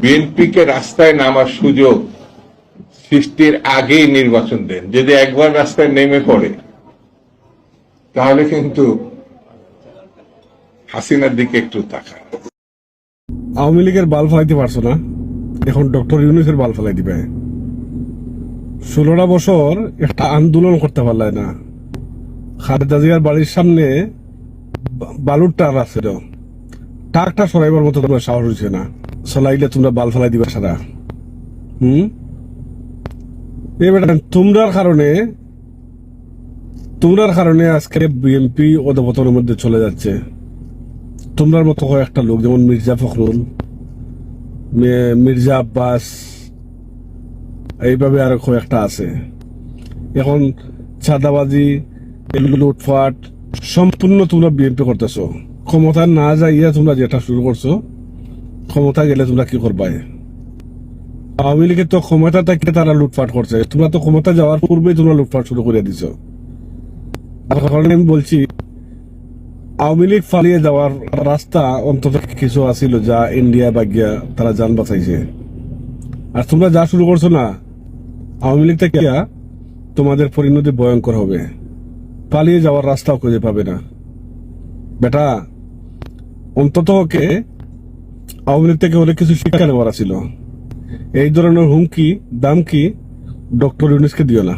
বিএনপিকে রাস্তায় নামার সুযোগ সৃষ্টির আগেই নির্বাচন দেন। যদি একবার রাস্তায় নেমে পড়ে তাহলে কিন্তু হাসিনার দিকে একটু তাকায়। আওয়ামী লীগের বাল ফেলাইতে পারছো না, এখন ডক্টর ইউনূসের বাল ফেলাই দিবে। 16টা বছর একটা আন্দোলন করতে পারলে না। খালেদা জিয়ার বাড়ির সামনে বালুর টার আছে, টাকটা সরাইবার মতো তোমার সাহস হয়েছে না। চলাইলে তোমরা বাল ফেলাই দিবা সারা। তোমরার কারণে আজকে বিএনপি অধপতনের মধ্যে চলে যাচ্ছে। তোমরার মতো কয়েকটা লোক, যেমন মির্জা ফখরুল, মির্জা আব্বাস, এইভাবে আরো কয়েকটা আছে। এখন চাঁদাবাজি, লুটফাট সম্পূর্ণ তোমরা বিএনপি করতেছো। ক্ষমতা না যাইয়া তোমরা যেটা শুরু করছো, ক্ষমতা গেলে তোমরা কি করবা? আওয়ামী লীগের তো ক্ষমতা থেকে তারা লুটফাট করছে, তোমরা তো ক্ষমতা যাওয়ার পূর্বেই তোমরা লুটফাট শুরু করে দিছো। কারণে আমি বলছি, আওয়ামী লীগ পালিয়ে যাওয়ার রাস্তা অন্তত কিছু আছিল, যা ইন্ডিয়া বা গিয়া তারা যান বাঁচাইছে। আর তোমরা যা শুরু করছো না, আওয়ামী লীগ থেকে তোমাদের পরিণতি ভয়ঙ্কর হবে। পালিয়ে যাওয়ার রাস্তাও খুঁজে পাবে না বেটা। অন্তত ওকে আওয়ামী লীগ থেকে অনেক কিছু শিক্ষা নেওয়ার ছিল। এই ধরনের হুমকি দামকি ডক্টর ইউনূসকে দিও না।